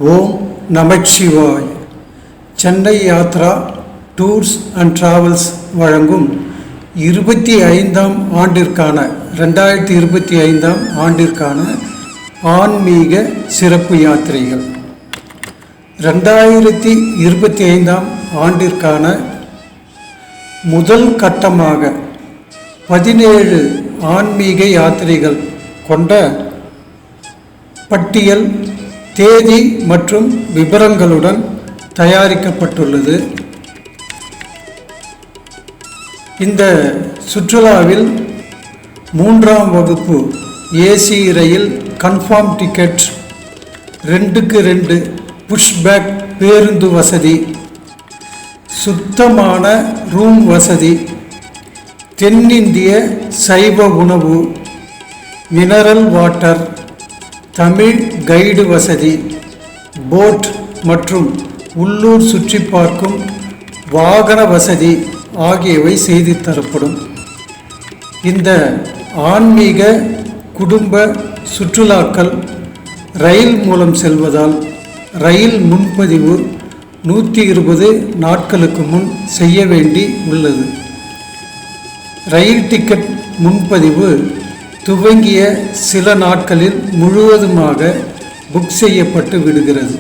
ஓம் நமச்சிவாய். Chennai Yatra tours and travels வழங்கும் 25ஆம் ஆண்டிற்கான 2025ஆம் ஆண்டிற்கான ஆன்மீக சிறப்பு யாத்திரைகள். 2025ஆம் ஆண்டிற்கான முதல் கட்டமாக 17 ஆன்மீக யாத்திரைகள் கொண்ட பட்டியல் தேதி மற்றும் விபரங்களுடன் தயாரிக்கப்பட்டுள்ளது. இந்த சுற்றுலாவில் 3ஆம் வகுப்பு ஏசி ரயில் கன்ஃபார்ம் டிக்கெட், 2x2 புஷ்பேக் பேருந்து வசதி, சுத்தமான ரூம் வசதி, தென்னிந்திய சைவ உணவு, மினரல் வாட்டர், தமிழ் கைடு வசதி, போட் மற்றும் உள்ளூர் சுற்றி பார்க்கும் வாகன வசதி ஆகியவை செய்து தரப்படும். இந்த ஆன்மீக குடும்ப சுற்றுலாக்கள் ரயில் மூலம் செல்வதால் ரயில் முன்பதிவு 120 நாட்களுக்கு முன் செய்ய வேண்டி உள்ளது. ரயில் டிக்கெட் முன்பதிவு துவங்கிய சில நாட்களில் முழுவதுமாக புக் செய்யப்பட்டு விடுகிறது.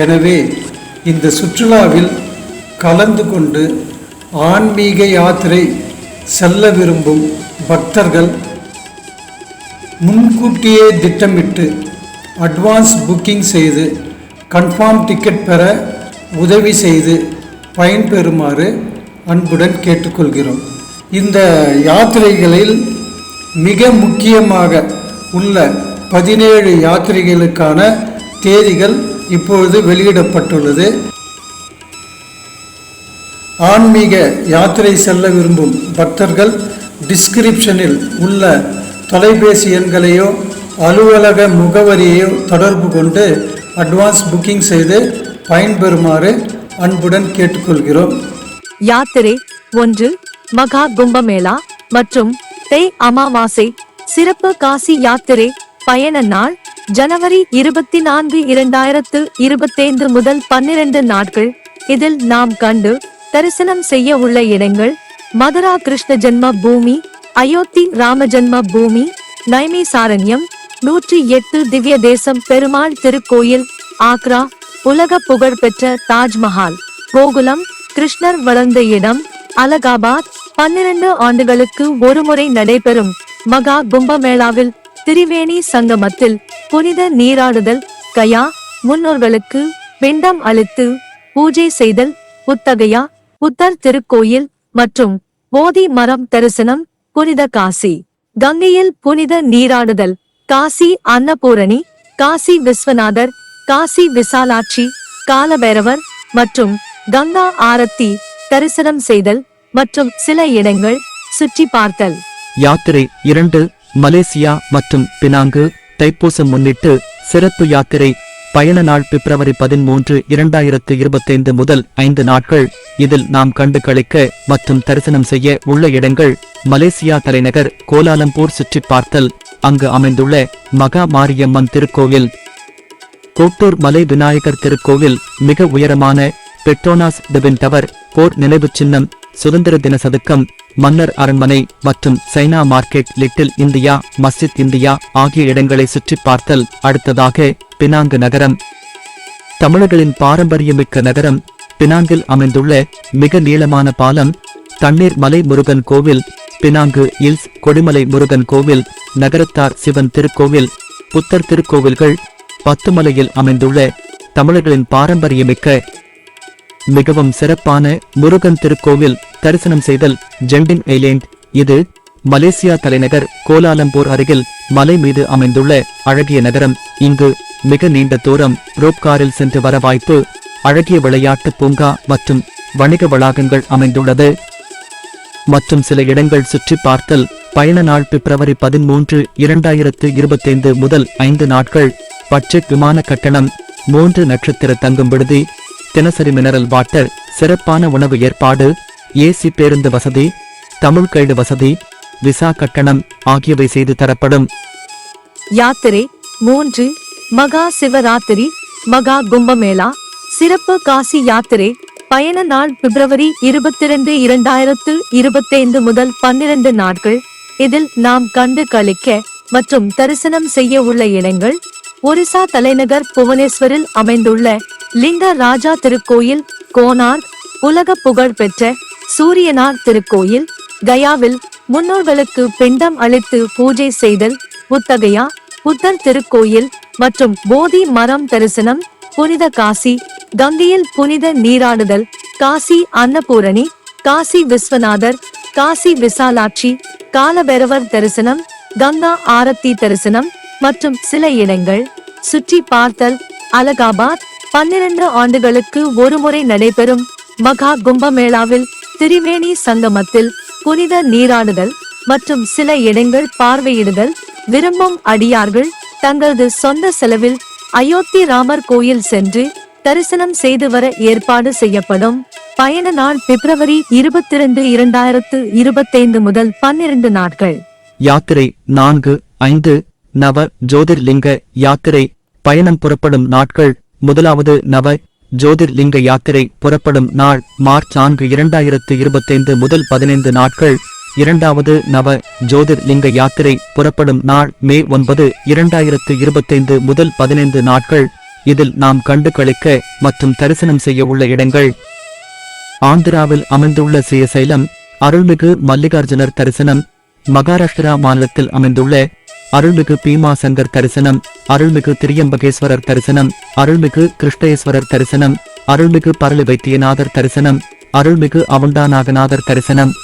எனவே இந்த சுற்றுலாவில் கலந்து கொண்டு ஆன்மீக யாத்திரை செல்ல விரும்பும் பக்தர்கள் முன்கூட்டியே திட்டமிட்டு அட்வான்ஸ் புக்கிங் செய்து கன்ஃபார்ம் டிக்கெட் பெற உதவி செய்து பயன்பெறுமாறு அன்புடன் கேட்டுக்கொள்கிறோம். இந்த யாத்திரைகளில் மிக முக்கியமாக உள்ள 17 யாத்திரைகளுக்கான தேதிகள் இப்பொழுது வெளியிடப்பட்டுள்ளது. ஆன்மீக யாத்திரை செல்ல விரும்பும் பக்தர்கள் டிஸ்கிரிப்ஷனில் உள்ள தொலைபேசி எண்களையோ அலுவலக முகவரியையோ தொடர்பு கொண்டு அட்வான்ஸ் புக்கிங் செய்து பயன்பெறுமாறு அன்புடன் கேட்டுக்கொள்கிறோம். யாத்திரை 1 மகா கும்பமேளா மற்றும் தை அமாவாசை சிறப்பு காசி யாத்திரை. பயண நாள் ஜனவரி 24, 2025 முதல் 12 நாட்கள். இதில் நாம் கண்டு தரிசனம் செய்ய உள்ள இடங்கள்: மதுரா கிருஷ்ண ஜென்ம பூமி, அயோத்தி ராம ஜென்ம பூமி, நைமி சாரண்யம், 108 திவ்ய தேசம் பெருமாள் திருக்கோயில், ஆக்ரா, உலக புகழ்பெற்ற தாஜ்மஹால், கோகுலம், கிருஷ்ணர் வளர்ந்த இடம், அலகாபாத். 12 ஆண்டுகளுக்கு ஒருமுறை நடைபெறும் மகா கும்பமேளாவில் திரிவேணி சங்கமத்தில் புனித நீராடுதல், கயா, முன்னோர்களுக்கு பிண்டம் அளித்து பூஜை செய்தல், புத்தகயா, புத்தர் திருக்கோயில் மற்றும் போதி மரம் தரிசனம், புனித காசி கங்கையில் புனித நீராடுதல், காசி அன்னபூரணி, காசி விஸ்வநாதர், காசி விசாலாட்சி, காலபைரவர் மற்றும் கங்கா ஆரத்தி தரிசனம் செய்தல் மற்றும் சில இடங்கள் சுற்றி பார்த்தல். யாத்திரை 2 மலேசியா மற்றும் பினாங்கு தைப்பூசம் முன்னிட்டு சிறப்பு யாத்திரை. பயண நாள் பிப்ரவரி 13, 2025 முதல் 5 நாட்கள். இதில் நாம் கண்டு களிக்க மற்றும் தரிசனம் செய்ய உள்ள இடங்கள்: மலேசியா தலைநகர் கோலாலம்பூர் சுற்றி பார்த்தல், அங்கு அமைந்துள்ள மகா மாரியம்மன் திருக்கோவில், கோட்டூர் மலை விநாயகர் திருக்கோவில், மிக உயரமான பெட்ரோனாஸ் டிவின் டவர், போர் நினைவு சின்னம், சுதந்திர தின சதுக்கம், மன்னர் அரண்மனை மற்றும் சைனா மார்க்கெட், லிட்டில் இந்தியா, மஸ்ஜித் இந்தியா ஆகிய இடங்களை சுற்றி பார்த்தல். அடுத்ததாக பினாங்கு நகரம். தமிழர்களின் பாரம்பரியமிக்க நகரம் பினாங்கில் அமைந்துள்ள மிக நீளமான பாலம், தண்ணீர் மலை முருகன் கோவில், பினாங்கு இல்ஸ் கொடிமலை முருகன் கோவில், நகரத்தார் சிவன் திருக்கோவில், புத்தர் திருக்கோவில்கள், 10 மலையில் அமைந்துள்ள தமிழர்களின் பாரம்பரியமிக்க மிகவும் சிறப்பான முருகன் திருக்கோவில் தரிசனம் செய்தல். ஜெண்டின் ஐலேண்ட். இது மலேசியா தலைநகர் கோலாலம்பூர் அருகில் மலை மீது அமைந்துள்ள அழகிய நகரம். இங்கு மிக நீண்ட தூரம் ரோப் காரில் சென்று வர வாய்ப்பு. அழகிய விளையாட்டு பூங்கா மற்றும் வணிக வளாகங்கள் அமைந்துள்ளது. மற்றும் சில இடங்கள் சுற்றி பார்த்தல். பயண நாள் பிப்ரவரி 13, 2025 முதல் 5 நாட்கள். பட்ஜெட் விமான கட்டணம், 3 நட்சத்திர தங்கும் விடுதி, தினசரி மினரல் வாட்டர், சிறப்பான உணவு ஏற்பாடு, ஏசி பேருந்து வசதி, தமிழ் கைடு வசதி, விசா கட்டணம் ஆகியவை செய்து தரப்படும். யாத்திரை 3 மகா சிவராத்திரி மகா கும்பமேளா சிறப்பு காசி யாத்திரை பயண நாள் பிப்ரவரி 22 2025 முதல் 12 நாட்கள். இதில் நாம் கண்டு களிக்க மற்றும் தரிசனம் செய்ய உள்ள இடங்கள்: ஒரிசா தலைநகர் புவனேஸ்வரில் அமைந்துள்ள லிங்க ராஜா திருக்கோயில், கோனார்க் உலக புகழ் பெற்ற சூரியனார் திருக்கோயில், கயாவில் முன்னோர்களுக்கு பிண்டம் அளித்து பூஜை செய்தல், புத்தகயா புத்தர் திருக்கோயில் மற்றும் போதி மரம் தரிசனம், புனித காசி கங்கையில் புனித நீராடுதல், காசி அன்னபூரணி, காசி விஸ்வநாதர், காசி விசாலாட்சி, காலபைரவர் தரிசனம், கங்கா ஆரத்தி தரிசனம் மற்றும் சில இடங்கள் சுற்றி பார்த்தல். அலகாபாத் 12 ஆண்டுகளுக்கு ஒருமுறை நடைபெறும் மகா கும்பமேளாவில் திரிவேணி சங்கமத்தில் புனித நீராடுதல் மற்றும் சில இடங்கள் பார்வையிடுதல். விரும்பும் அடியார்கள் தங்களது சொந்த செலவில் அயோத்தி ராமர் கோயில் சென்று தரிசனம் செய்து வர ஏற்பாடு செய்யப்படும். பயண நாள் பிப்ரவரி 22 2025 முதல் 12 நாட்கள். யாத்திரை 4-5 நவ ஜோதிர்லிங்க யாத்திரை பயணம் புறப்படும் நாட்கள்: முதலாவது நவ ஜோதிர்லிங்க யாத்திரை புறப்படும் நாள் மார்ச் 4 2025 முதல் 15 நாட்கள். இரண்டாவது நவ ஜோதிர்லிங்க யாத்திரை புறப்படும் நாள் மே 9 2025 முதல் 15 நாட்கள். இதில் நாம் கண்டு களிக்க மற்றும் தரிசனம் செய்ய உள்ள இடங்கள்: ஆந்திராவில் அமைந்துள்ள ஸ்ரீசைலம் அருள்மிகு மல்லிகார்ஜுனர் தரிசனம், மகாராஷ்டிரா மாநிலத்தில் அமைந்துள்ள அருள்மிகு பீமாசங்கர் தரிசனம், அருள்மிகு திரியம்பகேஸ்வரர் தரிசனம், அருள்மிகு கிருஷ்ணேஸ்வரர் தரிசனம், அருள்மிகு பரளி வைத்தியநாதர் தரிசனம், அருள்மிகு அவண்டாநாகநாதர் தரிசனம்.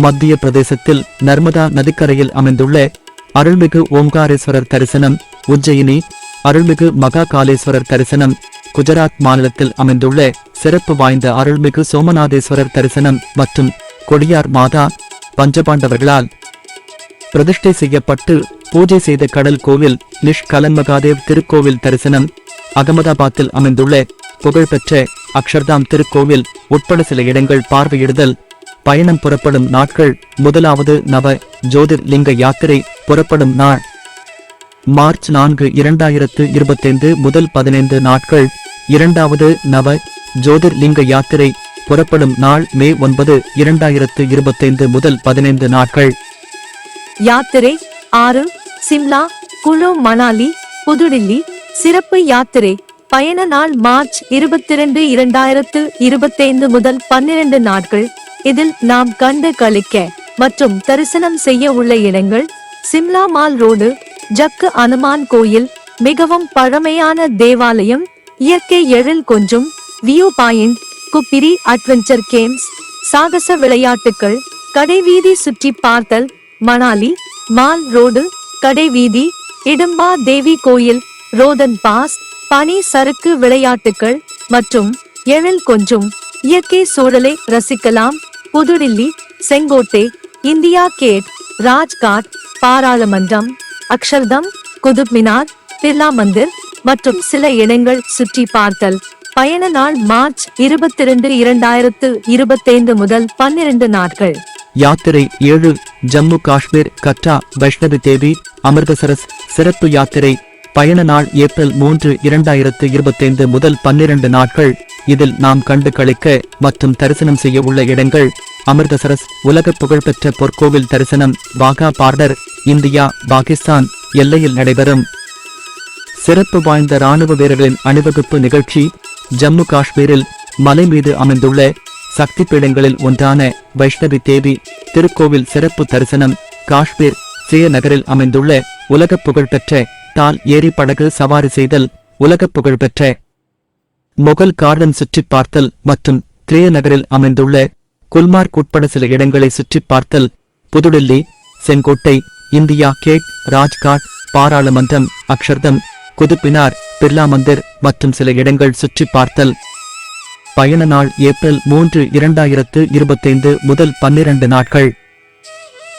மத்திய பிரதேசத்தில் நர்மதா நதிக்கரையில் அமைந்துள்ள அருள்மிகு ஓம்காரேஸ்வரர் தரிசனம், உஜ்ஜயினி அருள்மிகு மகா காலேஸ்வரர் தரிசனம், குஜராத் மாநிலத்தில் அமைந்துள்ள சிறப்பு வாய்ந்த அருள்மிகு சோமநாதேஸ்வரர் தரிசனம் மற்றும் கொடியார் மாதா பஞ்சபாண்டவர்களால் பிரதிஷ்டை செய்யப்பட்டு பூஜை செய்த கடல் கோவில் நிஷ்கலன் மகாதேவ் திருக்கோவில் தரிசனம், அகமதாபாத்தில் அமைந்துள்ள புகழ்பெற்ற அக்ஷர்தாம் திருக்கோவில் உட்பட சில இடங்கள் பார்வையிடுதல். பயணம் புறப்படும் நாட்கள்: முதலாவது நவ ஜோதிர்லிங்க யாத்திரை புறப்படும் நாள் மார்ச் 4 2025 முதல் 15 நாட்கள். இரண்டாவது நவ ஜோதிர்லிங்க யாத்திரை புறப்படும் நாள் மே 9 2025 முதல் 15 நாட்கள். யாத்திரை 6 சிம்லா குழு மணாலி புதுடில்லி சிறப்பு யாத்திரை பயண நாள் மார்ச் 22 2025 முதல் 12 நாட்கள். இதில் நாம் கண்டு களிக்க மற்றும் தரிசனம் செய்ய உள்ள இடங்கள்: சிம்லா மால் ரோடு, ஜக்கு அனுமான் கோயில், மிகவும் பழமையான தேவாலயம், இயற்கை எழில் கொஞ்சும் view point, Kufri adventure games, சாகச விளையாட்டுகள், கடைவீதி சுற்றி பார்த்தல். மணாலி மால் ரோடு, கடைவீதி, இடும்பா தேவி கோயில், ரோதன் பாஸ், பனி சறுக்கு விளையாட்டுகள் மற்றும் எழில் கொஞ்சும் இயற்கை சூழலை ரசிக்கலாம். புதுடில்லி செங்கோட்டை, இந்தியா கேட், ராஜ்காட், பாராளுமன்றம், அக்ஷர்தம், குதுப் மினார், பிர்லா மந்திர் மற்றும் சில இடங்கள் சுற்றி பார்த்தல். பயண நாள் மார்ச் 22 2025 முதல் 12 நாட்கள். யாத்திரை 7 ஜம்மு காஷ்மீர் கட்ரா வைஷ்ணவி தேவி அமிர்தசரஸ் சிறப்பு யாத்திரை பயண நாள் ஏப்ரல் 3 2025 முதல் 12 நாட்கள். இதில் நாம் கண்டு களிக்க மற்றும் தரிசனம் செய்ய உள்ள இடங்கள்: அமிர்தசரஸ் உலக புகழ்பெற்ற பொற்கோவில் தரிசனம், வாகா பார்டர் இந்தியா பாகிஸ்தான் எல்லையில் நடைபெறும் சிறப்பு வாய்ந்த இராணுவ வீரர்களின் அணிவகுப்பு நிகழ்ச்சி, ஜம்மு காஷ்மீரில் மலை மீது அமைந்துள்ள சக்தி பீடங்களில் ஒன்றான வைஷ்ணவி தேவி திருக்கோவில் சிறப்பு தரிசனம், காஷ்மீர் ஸ்ரீநகரில் அமைந்துள்ள உலக புகழ்பெற்ற தால் ஏரி படகு சவாரி செய்தல், உலக புகழ்பெற்ற மொகல் கார்டன் சுற்றி பார்த்தல் மற்றும் ஸ்ரீநகரில் அமைந்துள்ள குல்மார்க் உட்பட சில இடங்களை சுற்றி பார்த்தல். புதுடில்லி செங்கோட்டை, இந்தியா கேட், ராஜ்காட், பாராளுமன்றம், அக்ஷர்தம், குதுப்பினார், பிர்லா மந்திர் மற்றும் சில இடங்கள் சுற்றி பார்த்தல். பயண நாள் ஏப்ரல் 3 2025 முதல் 12 நாட்கள்.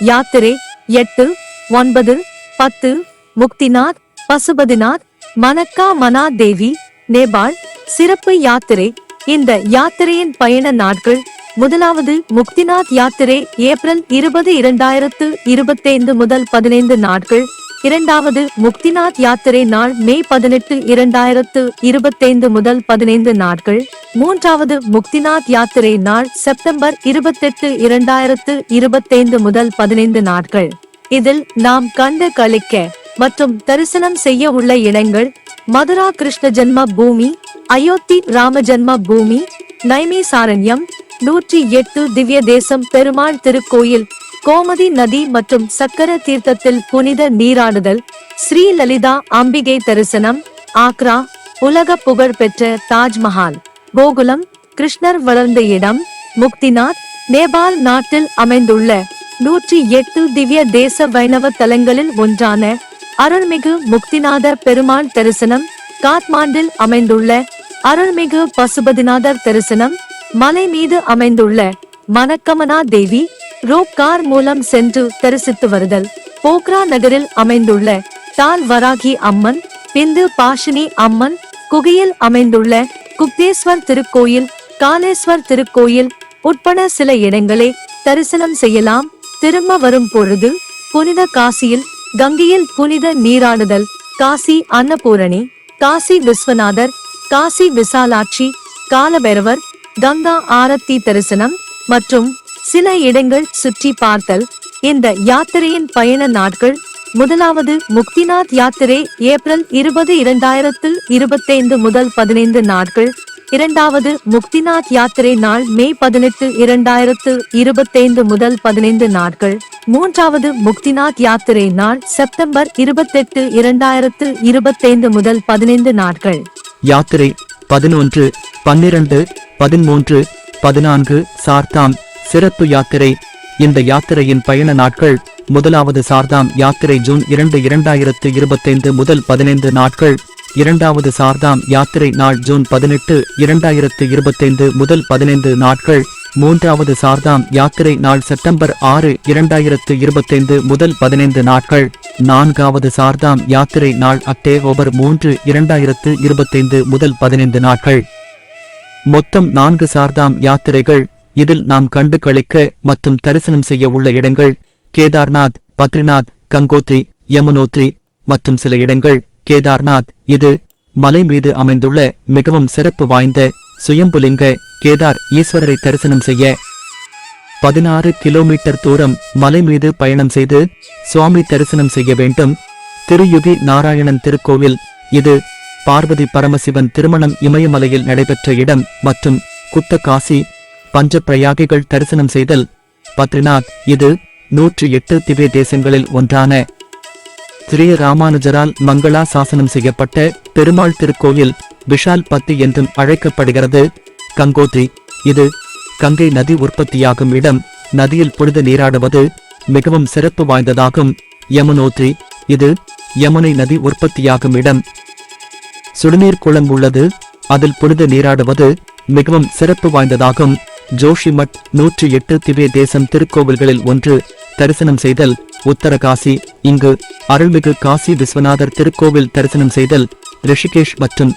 யாத்திரை 8, 9, 10 முக்திநாத், பசுபதிநாத், மனக்கா மனா தேவி, நேபாள் சிறப்பு யாத்திரை. இந்த யாத்திரையின் பயண நாட்கள்: முதலாவது முக்திநாத் யாத்திரை ஏப்ரல் 20 2025 முதல் 15 நாட்கள். இரண்டாவது முக்திநாத் யாத்திரை நாள் மே 18 2025 முதல் 15 நாட்கள். மூன்றாவது முக்திநாத் யாத்திரை நாள் செப்டம்பர் 28 2025 முதல் 15 நாட்கள். இதில் நாம் கண்டு களிக்க மற்றும் தரிசனம் செய்ய உள்ள இடங்கள்: மதுரா கிருஷ்ண ஜென்ம பூமி, அயோத்தி ராம ஜென்ம பூமி, நைமிசாரண்யம், 108 திவ்ய தேசம் பெருமாள் திருக்கோயில், கோமதி நதி மற்றும் சக்கர தீர்த்தத்தில் புனித நீராடுதல், ஸ்ரீ லலிதா அம்பிகை தரிசனம், ஆக்ரா, உலக புகழ் பெற்ற தாஜ்மஹால், கோகுலம், கிருஷ்ணர் வளர்ந்த இடம், முக்திநாத், நேபாள் நாட்டில் அமைந்துள்ள 108 திவ்ய தேச வைணவ தலங்களில் ஒன்றான அருள்மிகு முக்திநாதர் பெருமாள் தரிசனம், காத்மாண்டில் அமைந்துள்ள அருள்மிகு பசுபதிநாதர் தரிசனம், மலை மீது அமைந்துள்ள மனக்கமனா தேவி ரோப் கார் மூலம் சென்று தரிசித்து வருதல், போக்ரா நகரில் அமைந்துள்ள தால் வராகி அம்மன், பிந்து பாஷினி அம்மன், குகையில் அமைந்துள்ள குப்தேஸ்வர் திருக்கோயில், காலேஸ்வர் திருக்கோயில் உட்பட சில இடங்களை தரிசனம் செய்யலாம். திரும்ப வரும் பொழுது புனித காசியில் கங்கையில் புனித நீராடுதல், காசி அன்னபூரணி, காசி விஸ்வநாதர், காசி விசாலாட்சி, காலபைரவர், கங்கா ஆரத்தி தரிசனம் மற்றும் சில இடங்கள் சுற்றி பார்த்தல். இந்த யாத்திரையின் பயண நாட்கள்: முதலாவது முக்திநாத் யாத்திரை ஏப்ரல் 20 2025 முதல் 15 நாட்கள். இரண்டாவது முக்திநாத் யாத்திரை நாள் மே 18 2025 முதல் 15 நாட்கள். மூன்றாவது முக்திநாத் யாத்திரை நாள் செப்டம்பர் 28 2025 முதல் 15 நாட்கள். யாத்திரை 11, 12, 13, 14 சார்தாம் சிறப்பு யாத்திரை. இந்த யாத்திரையின் பயண நாட்கள்: முதலாவது சார்தாம் யாத்திரை ஜூன் 2 2025 முதல் 15 நாட்கள். இரண்டாவது சார்தாம் யாத்திரை நாள் ஜூன் 18 2025 முதல் 15 நாட்கள். மூன்றாவது சார்தாம் யாத்திரை நாள் செப்டம்பர் 6 2025 முதல் 15 நாட்கள். நான்காவது சார்தாம் யாத்திரை நாள் அக்டோபர் 3 2025 முதல் 15 நாட்கள். மொத்தம் 4 சார்தாம் யாத்திரைகள். இதில் நாம் கண்டு களிக்க மற்றும் தரிசனம் செய்ய உள்ள இடங்கள்: கேதார்நாத், பத்ரிநாத், கங்கோத்ரி, யமுனோத்ரி மற்றும் சில இடங்கள். கேதார்நாத் இது மலை மீது அமைந்துள்ள மிகவும் சிறப்பு வாய்ந்த சுயம்புலிங்க கேதார் ஈஸ்வரரை தரிசனம் செய்ய 16 கிலோமீட்டர் தூரம் மலை மீது பயணம் செய்து சுவாமி தரிசனம் செய்ய வேண்டும். திருயுகி நாராயணன் திருக்கோவில் இது பார்வதி பரமசிவன் திருமணம் இமயமலையில் நடைபெற்ற இடம் மற்றும் குத்த காசி பஞ்ச பிரயாகிகள் தரிசனம் செய்தல். பத்ரிநாத் இது 108 திவ்ய தேசங்களில் ஒன்றான ஸ்ரீ ராமானுஜரால் மங்களா சாசனம் செய்யப்பட்ட பெருமாள் திருக்கோயில் விஷால் பத்தி என்றும் அழைக்கப்படுகிறது. கங்கோத்ரி இது கங்கை நதி உற்பத்தியாகும் இடம். நதியில் புனித நீராடுவது மிகவும் சிறப்பு வாய்ந்ததாகும். யமுனோத்ரி இது யமுனை நதி உற்பத்தியாகும் இடம். சுடுநீர் குளம் உள்ளது. அதில் புனித நீராடுவது மிகவும் சிறப்பு வாய்ந்ததாகும். ஜோஷிமட் 108 திவ்ய தேசம் திருக்கோவில்களில் ஒன்று. தரிசனம் செய்தல். உத்தரகாசி இங்கு அருள்மிகு காசி விஸ்வநாதர் திருக்கோவில் தரிசனம் செய்தல். ரிஷிகேஷ் மற்றும்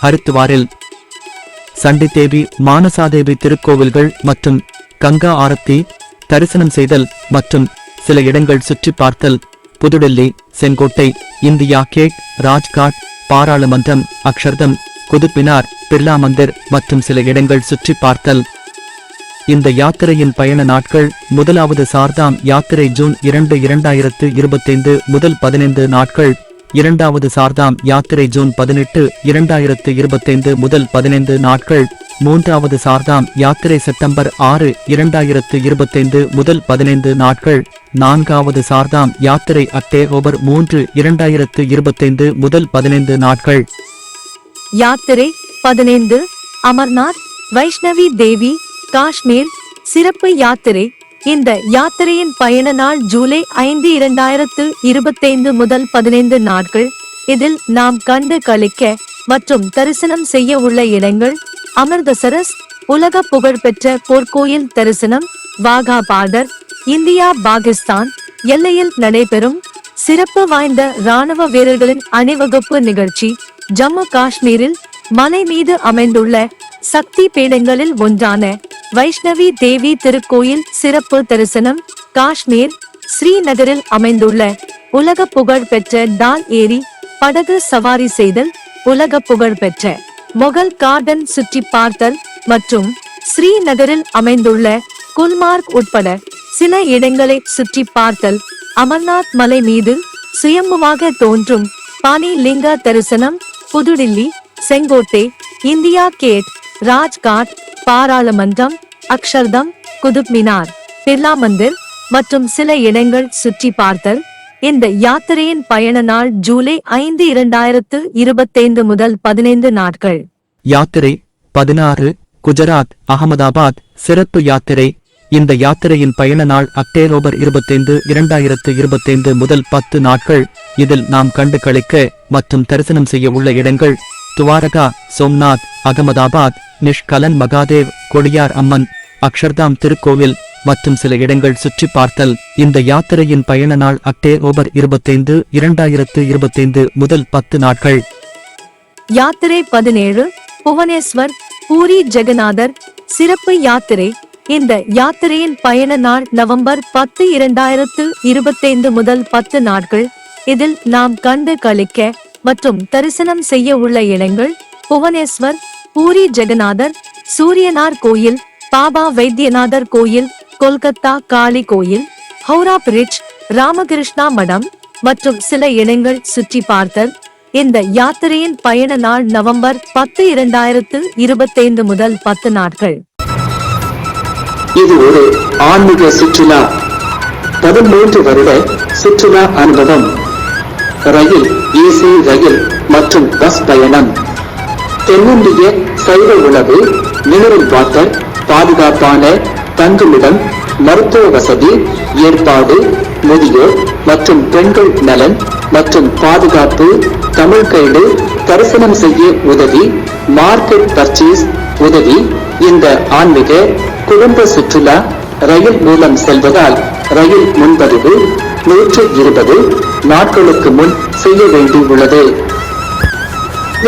ஹரித்துவாரில் சண்டி தேவி மானசாதேவி திருக்கோவில்கள் மற்றும் கங்கா ஆரத்தி தரிசனம் செய்தல் மற்றும் சில இடங்கள் சுற்றி பார்த்தல். புதுடெல்லி, செங்கோட்டை, இந்தியா கேட், ராஜ்காட், பாராளுமன்றம், அக்ஷர்தம், குதுப்பினார், பிர்லா மந்திர் மற்றும் சில இடங்கள் சுற்றி பார்த்தல். இந்த யாத்திரையின் பயண நாட்கள்: முதலாவது சார்தாம் யாத்திரை ஜூன் 2 2025 முதல் 15 நாட்கள். இரண்டாவது சார்தாம் யாத்திரை ஜூன் 18 2025 முதல் 15 நாட்கள். மூன்றாவது சார்தாம் யாத்திரை செப்டம்பர் 6 2025 முதல் 15 நாட்கள். நான்காவது சார்தாம் யாத்திரை அக்டோபர் 3 2025 முதல் 15 நாட்கள். யாத்திரை 15 அமர்நாத் வைஷ்ணவி தேவி காஷ்மீர் சிறப்பு யாத்திரை. இந்த யாத்திரையின் பயண நாள் ஜூலை 5 2025 முதல் 15 நாட்கள். இதில் நாம் கண்டு களிக்க மற்றும் தரிசனம் செய்ய உள்ள இடங்கள்: அமிர்தசரஸ் உலக புகழ்பெற்ற போர்க்கோயில் தரிசனம், வாகா பார்டர் இந்தியா பாகிஸ்தான் எல்லையில் நடைபெறும் சிறப்பு வாய்ந்த இராணுவ வீரர்களின் அணிவகுப்பு நிகழ்ச்சி, ஜம்மு காஷ்மீரில் மலை மீது அமைந்துள்ள சக்தி பீடங்களில் ஒன்றான வைஷ்ணவி தேவி திருக்கோயில் சிறப்பு தரிசனம், காஷ்மீர் ஸ்ரீநகரில் அமைந்துள்ள உலக புகழ் பெற்ற டால் ஏரி, படகு சவாரி செய்தல், உலக புகழ் பெற்ற மொகல் கார்டன் சுற்றி பார்த்தல் மற்றும் ஸ்ரீநகரில் அமைந்துள்ள குல்மார்க் உட்பட சில இடங்களை சுற்றி பார்த்தல், அமர்நாத் மலை மீது சுயம்புவாக தோன்றும் பானி லிங்க தரிசனம், புதுடில்லி, செங்கோட்டை, இந்தியா கேட், ராஜ்காட், பாராளுமன்றம், அக்ஷர்தம், குதுப் மினார், பிர்லா மந்திர் மற்றும் சில இடங்கள் சுற்றி பார்த்தல். இந்த யாத்திரையின் பயண நாள் ஜூலை 5, 2025 முதல் 15 நாட்கள். யாத்திரை 16 குஜராத் அகமதாபாத் சிறப்பு யாத்திரை. இந்த யாத்திரையின் பயண நாள் அக்டோபர் 25, 2025 முதல் 10 நாட்கள். இதில் நாம் கண்டு களிக்க மற்றும் தரிசனம் செய்ய உள்ள இடங்கள் துவாரகா, சோம்நாத், அகமதாபாத், நிஷ்கலன் மகாதேவ், கொடியார் அம்மன், அக்ஷர்தாம் திருக்கோவில் மற்றும் சில இடங்கள் சுற்றி பார்த்தல். இந்த யாத்திரையின் பயண நாள் அக்டோபர் 25, 2025 முதல் 10 நாட்கள். யாத்திரை 17 புவனேஸ்வர், பூரி ஜெகநாதர் சிறப்பு யாத்திரை. இந்த யாத்திரையின் பயண நாள் நவம்பர் 10, 2025 முதல் 10 நாட்கள். இதில் நாம் கண்டு களிக்க மற்றும் தரிசனம் செய்ய உள்ள இடங்கள் புவனேஸ்வர், பூரி ஜெகநாதர், சூரியனார் கோயில், பாபா வைத்தியநாதர் கோயில், கொல்கத்தா காளி கோயில், ஹவுரா பிரிட்ஜ், ராமகிருஷ்ணா மடம் மற்றும் சில இடங்கள் சுற்றி பார்த்தல். இந்த யாத்திரையின் பயண நாள் நவம்பர் 10, 2025 முதல் 10 நாட்கள். இது ஒரு ஆன்மீக சுற்றுலா. 13 வருட சுற்றுலா அனுபவம். ரயில், ஏசி ரயில் மற்றும் பஸ் பயணம். தென்னிந்திய சைவ உணவு, மினரல் வாட்டர், பாதுகாப்பான தங்குமிடம், மருத்துவ வசதி ஏற்பாடு, முதியோர் மற்றும் பெண்கள் நலன் மற்றும் பாதுகாப்பு, தமிழ் கைடு, தரிசனம் செய்ய உதவி, மார்க்கெட் பர்ச்சேஸ் உதவி. இந்த ஆன்மீக குடும்ப சுற்றுலா ரயில் மூலம் செல்வதால் ரயில் முன்பதிவு 120 நாட்களுக்கு முன் செய்ய வேண்டியுள்ளது.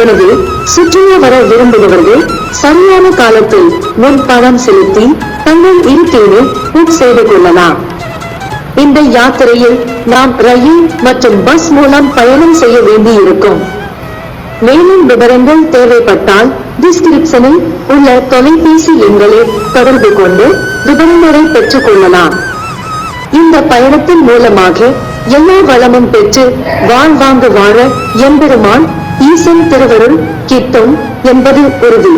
எனவே சுற்றுலா வர விரும்புபவர்கள் சரியான காலத்தில் முன் பணம் செலுத்தி தங்கள் இருக்கையை புக் செய்து கொள்ளலாம். இந்த யாத்திரையில் நாம் ரயில் மற்றும் பஸ் மூலம் பயணம் செய்ய வேண்டியிருக்கும். மேலும் விவரங்கள் தேவைப்பட்டால் டிஸ்கிரிப்ஷனில் உள்ள தொலைபேசி எண்களை தொடர்பு கொண்டு விவரங்களை பெற்றுக் கொள்ளலாம். இந்த பயணத்தின் மூலமாக எல்லா வளமும் பெற்று வாழ்வாங்கு வாழ எம்பெருமான் ஈசன் திருவருள் கிட்டும் என்பது உறுதி.